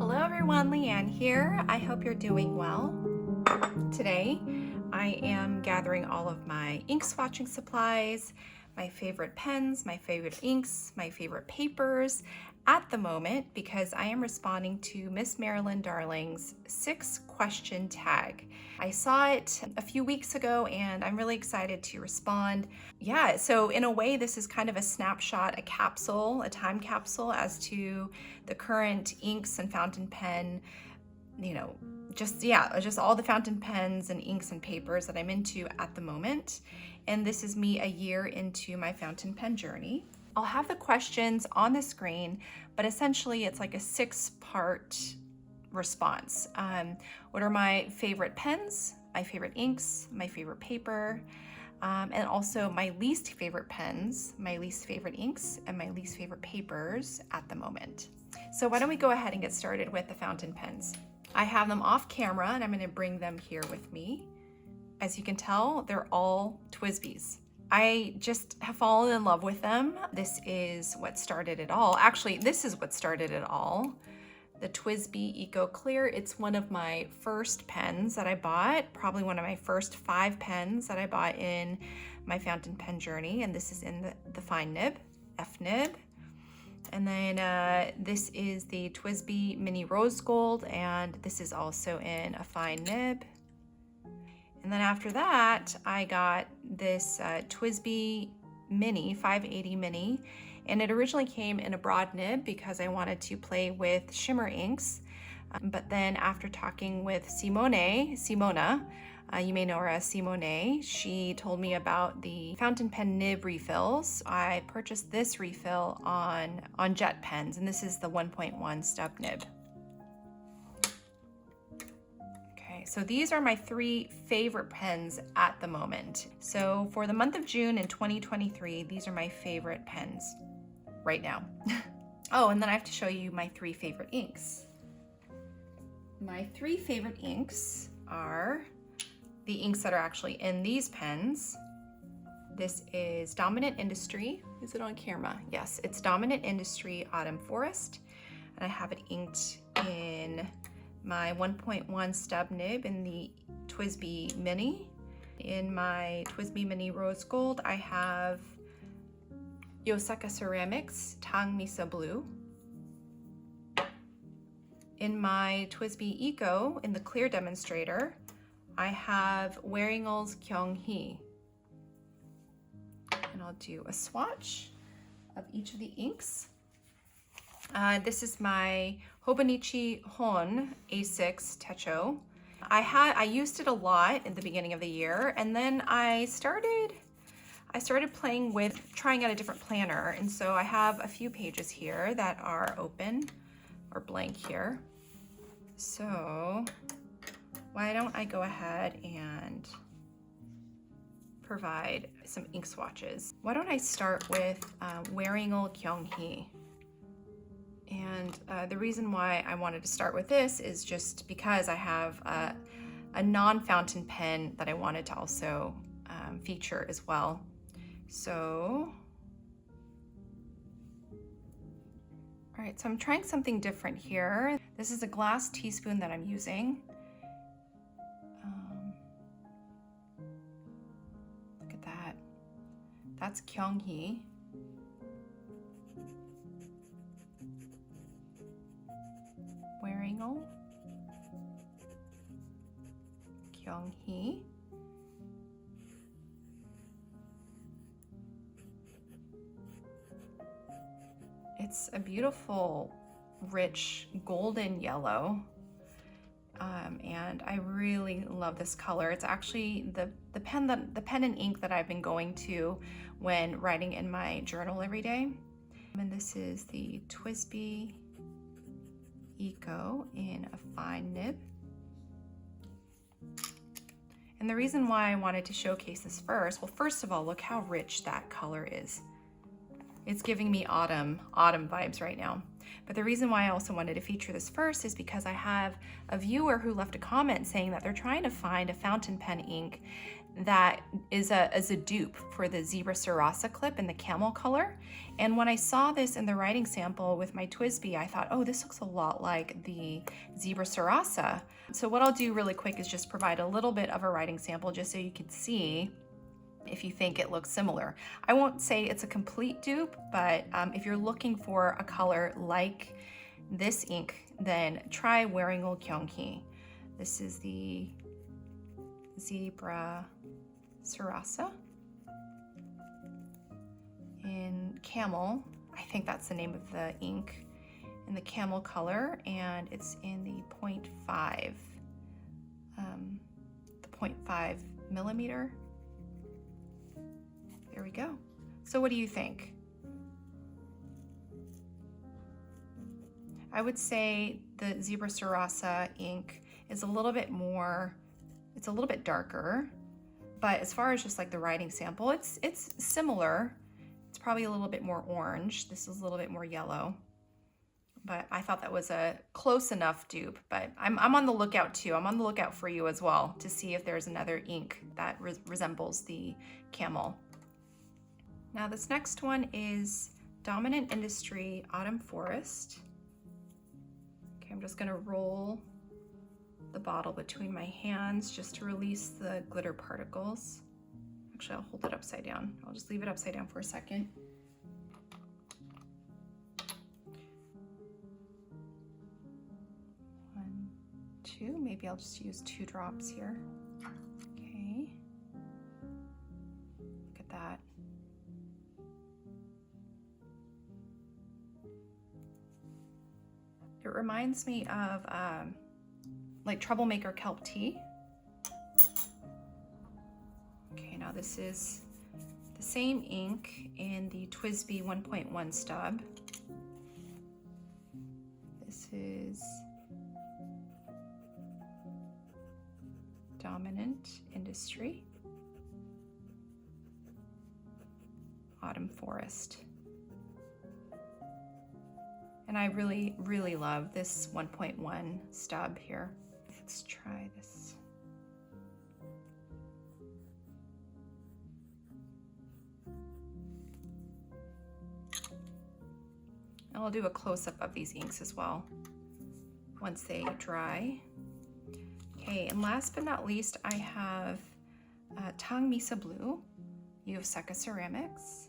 Hello everyone, Liane here. I hope you're doing well. Today I am gathering all of my ink swatching supplies, my favorite pens, my favorite inks, my favorite papers at the moment because I am responding to Miss Marilyn Darling's 6-question tag. I saw it a few weeks ago and I'm really excited to respond. Yeah, so in a way this is kind of a snapshot, a capsule, a time capsule as to the current inks and fountain pen, just all the fountain pens and inks and papers that I'm into at the moment. And this is me a year into my fountain pen journey. I'll have the questions on the screen, but essentially it's like a 6-part response. What are my favorite pens, my favorite inks, my favorite paper, and also my least favorite pens, my least favorite inks, and my least favorite papers at the moment. So why don't we go ahead and get started with the fountain pens. I have them off camera and I'm going to bring them here with me. As you can tell, they're all TWSBIs. I just have fallen in love with them. This is what started it all. Actually, this is what started it all. The TWSBI Eco Clear. It's one of my first pens that I bought, probably one of my first 5 pens that I bought in my fountain pen journey. And this is in the fine nib, F nib. And then this is the TWSBI Mini Rose Gold, and this is also in a fine nib. And then after that, I got this TWSBI Mini, 580 Mini, and it originally came in a broad nib because I wanted to play with shimmer inks. But then after talking with Simona, you may know her as Simone, she told me about the fountain pen nib refills. I purchased this refill on jet pens, and this is the 1.1 stub nib. So these are my 3 favorite pens at the moment. So for the month of June in 2023, these are my favorite pens right now. Oh, and then I have to show you my 3 favorite inks. My 3 favorite inks are the inks that are actually in these pens. This is Dominant Industry. Is it on camera? Yes, it's Dominant Industry Autumn Forest. And I have it inked in my 1.1 stub nib in the TWSBI Mini. In my TWSBI Mini Rose Gold, I have Yosaka Ceramics Tang Misa Blue. In my TWSBI Eco, in the clear demonstrator, I have Waringel's kyong-hui. And I'll do a swatch of each of the inks. This is my Hobonichi Hon A6 Techo. I used it a lot in the beginning of the year, and then I started playing with trying out a different planner, and so I have a few pages here that are open or blank here. So why don't I go ahead and provide some ink swatches. Why don't I start with Waringel kyong-hui. And the reason why I wanted to start with this is just because I have a non-fountain pen that I wanted to also feature as well. So, all right, so I'm trying something different here. This is a glass teaspoon that I'm using. Look at that. That's kyong-hui. Waringel kyong-hui. It's a beautiful, rich golden yellow, and I really love this color. It's actually the pen and ink that I've been going to when writing in my journal every day. And this is the TWSBI Eco in a fine nib. And the reason why I wanted to showcase this first, well, first of all, look how rich that color is. It's giving me autumn vibes right now. But the reason why I also wanted to feature this first is because I have a viewer who left a comment saying that they're trying to find a fountain pen ink that is a dupe for the Zebra Sarasa clip in the camel color. And when I saw this in the writing sample with my TWSBI, I thought, oh, this looks a lot like the Zebra Sarasa. So what I'll do really quick is just provide a little bit of a writing sample just so you can see if you think it looks similar. I won't say it's a complete dupe, but if you're looking for a color like this ink, then try wearing old kyong-hui. This is the Zebra Sarasa in camel. I think that's the name of the ink, in the camel color, and it's in the 0.5 millimeter. There we go. So what do you think? I would say the Zebra Sarasa ink is a little bit more, it's a little bit darker, but as far as just like the writing sample, it's similar. It's probably a little bit more orange. This is a little bit more yellow, but I thought that was a close enough dupe. But I'm on the lookout too. I'm on the lookout for you as well to see if there's another ink that resembles the camel. Now this next one is Dominant Industry Autumn Forest. Okay, I'm just gonna roll the bottle between my hands just to release the glitter particles. Actually, I'll hold it upside down. I'll just leave it upside down for a second. One, two, maybe I'll just use 2 drops here. Okay, look at that. It reminds me of like Troublemaker Kelp Tea. Okay, now this is the same ink in the TWSBI 1.1 stub. This is Dominant Industry Autumn Forest. And I really, really love this 1.1 stub here. Let's try this. And I'll do a close-up of these inks as well once they dry. Okay, and last but not least, I have Tang Misa Blue, Yoseka Ceramics.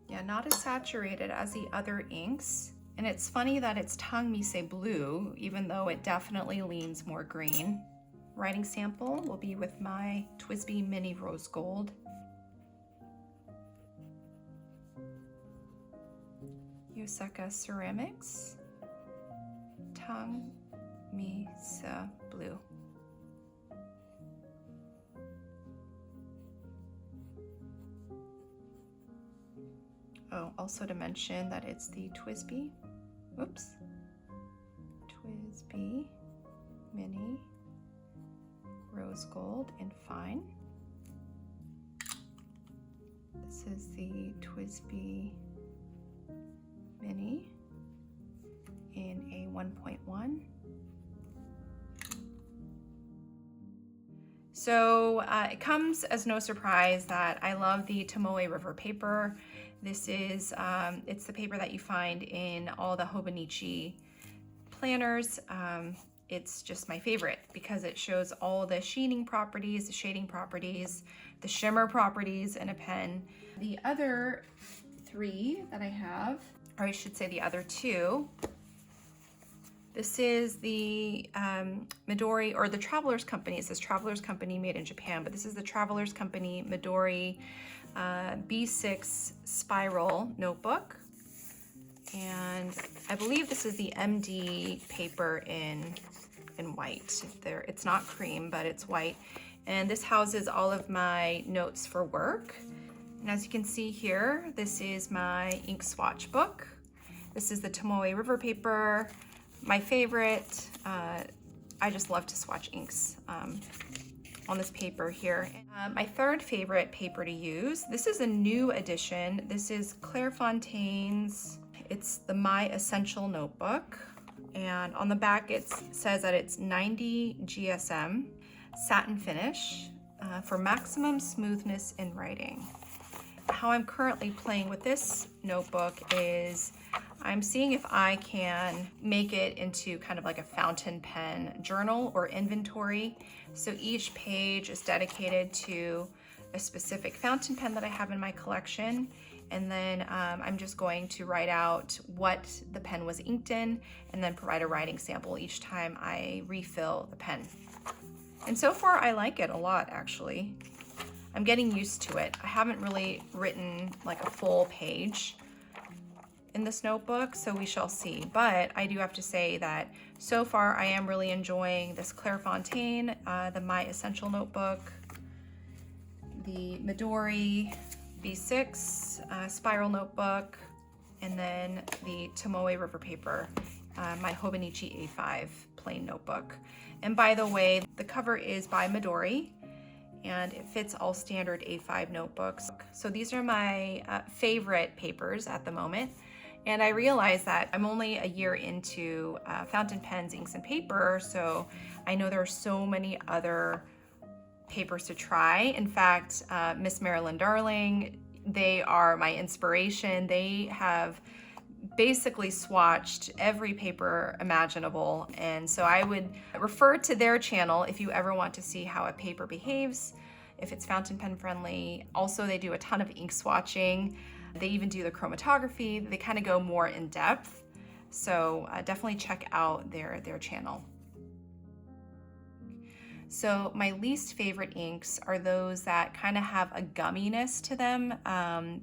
Yeah, not as saturated as the other inks. And it's funny that it's Tang Mise Blue, even though it definitely leans more green. Writing sample will be with my TWSBI Mini Rose Gold. Yoseka Ceramics, Tang Mise Blue. Oh, also to mention that it's the TWSBI, TWSBI Mini Rose Gold in Fine. This is the TWSBI Mini in a 1.1. So it comes as no surprise that I love the Tomoe River paper. This is, it's the paper that you find in all the Hobonichi planners. It's just my favorite because it shows all the sheening properties, the shading properties, the shimmer properties in a pen. The other 3 that I have, or I should say the other 2, this is the Midori, or the Traveler's Company. It says Traveler's Company made in Japan, but this is the Traveler's Company Midori B6 Spiral Notebook. And I believe this is the MD paper in white. It's not cream, but it's white. And this houses all of my notes for work. And as you can see here, this is my ink swatch book. This is the Tomoe River paper. My favorite. I just love to swatch inks on this paper here. My third favorite paper to use, this is a new edition. This is Clairefontain's, it's the My Essential Notebook. And on the back it says that it's 90 GSM satin finish for maximum smoothness in writing. How I'm currently playing with this notebook is I'm seeing if I can make it into kind of like a fountain pen journal or inventory. So each page is dedicated to a specific fountain pen that I have in my collection. And then I'm just going to write out what the pen was inked in and then provide a writing sample each time I refill the pen. And so far I like it a lot, actually. I'm getting used to it. I haven't really written like a full page in this notebook, so we shall see. But I do have to say that so far I am really enjoying this Clairefontaine, the My Essential Notebook, the Midori B6 spiral notebook, and then the Tomoe River Paper, my Hobonichi A5 plain notebook. And by the way, the cover is by Midori, and it fits all standard A5 notebooks. So these are my favorite papers at the moment. And I realize that I'm only a year into fountain pens, inks, and paper, so I know there are so many other papers to try. In fact, Miss Marilyn Darling, they are my inspiration. They have basically swatched every paper imaginable, and so I would refer to their channel if you ever want to see how a paper behaves, if it's fountain pen friendly. Also, they do a ton of ink swatching. They even do the chromatography. They kind of go more in depth, so definitely check out their channel. So my least favorite inks are those that kind of have a gumminess to them.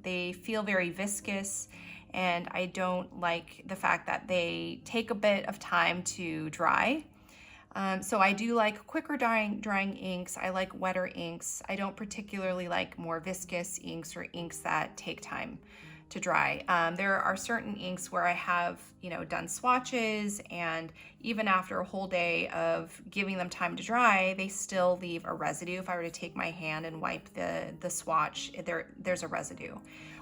They feel very viscous, and I don't like the fact that they take a bit of time to dry. So I do like quicker drying inks. I like wetter inks. I don't particularly like more viscous inks or inks that take time to dry. There are certain inks where I have, done swatches, and even after a whole day of giving them time to dry, they still leave a residue. If I were to take my hand and wipe the swatch, there's a residue.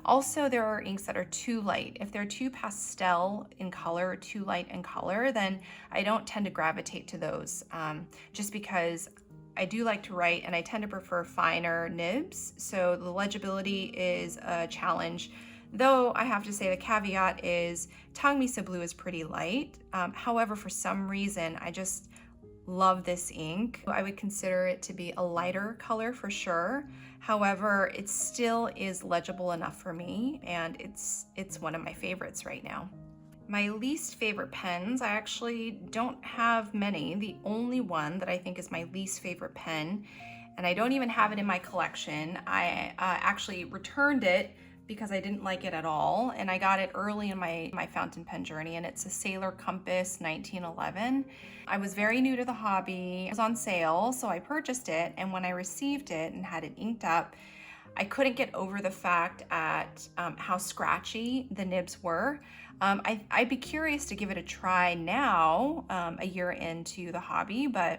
Also, there are inks that are too light. If they're too pastel in color or too light in color, then I don't tend to gravitate to those, just because I do like to write and I tend to prefer finer nibs. So the legibility is a challenge. Though I have to say the caveat is Tang Misa Blue is pretty light. However, for some reason, I just love this ink. I would consider it to be a lighter color for sure. However, it still is legible enough for me, and it's one of my favorites right now. My least favorite pens, I actually don't have many. The only one that I think is my least favorite pen, and I don't even have it in my collection. I actually returned it because I didn't like it at all, and I got it early in my fountain pen journey, and it's a Sailor Compass 1911. I was very new to the hobby. It was on sale, so I purchased it, and when I received it and had it inked up, I couldn't get over the fact at how scratchy the nibs were. I'd be curious to give it a try now, a year into the hobby, but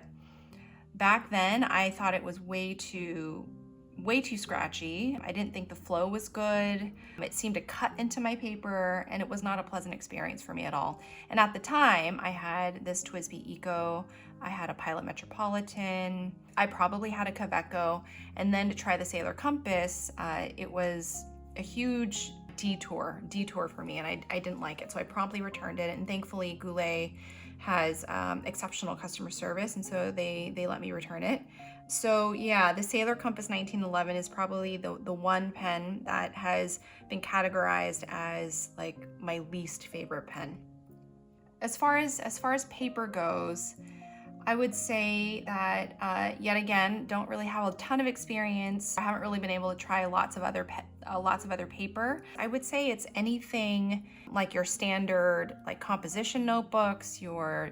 back then I thought it was way too scratchy. I didn't think the flow was good. It seemed to cut into my paper, and it was not a pleasant experience for me at all. And at the time, I had this TWSBI Eco, I had a Pilot Metropolitan, I probably had a Kaweco, and then to try the Sailor Compass, it was a huge detour for me, and I didn't like it. So I promptly returned it, and thankfully Goulet has exceptional customer service, and so they let me return it. So yeah, the Sailor Compass 1911 is probably the one pen that has been categorized as like my least favorite pen. As far as paper goes, I would say that yet again, don't really have a ton of experience. I haven't really been able to try lots of other paper. I would say it's anything like your standard like composition notebooks, your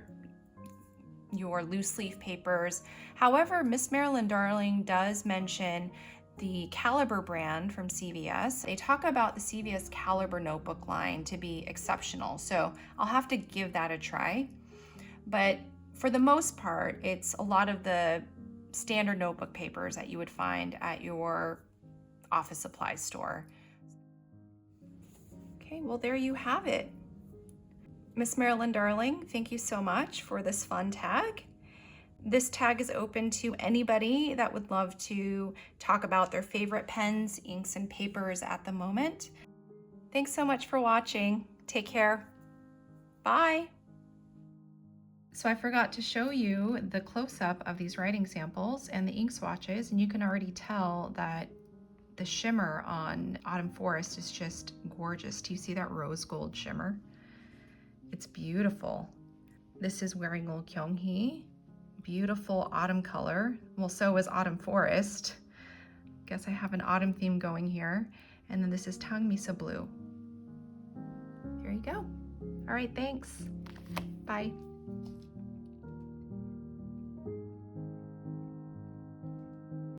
loose leaf papers. However, Miss Marilyn Darling does mention the Caliber brand from CVS. They talk about the CVS Caliber notebook line to be exceptional, so I'll have to give that a try. But for the most part, it's a lot of the standard notebook papers that you would find at your office supplies store. Okay, well, there you have it. Miss Marilyn Darling, thank you so much for this fun tag. This tag is open to anybody that would love to talk about their favorite pens, inks, and papers at the moment. Thanks so much for watching. Take care. Bye. So I forgot to show you the close-up of these writing samples and the ink swatches, and you can already tell that the shimmer on Autumn Forest is just gorgeous. Do you see that rose gold shimmer? It's beautiful. This is Wearing Old Kyong-hui. Beautiful autumn color. Well, so is Autumn Forest. Guess I have an autumn theme going here. And then this is Tang Misa Blue. There you go. All right, thanks. Bye.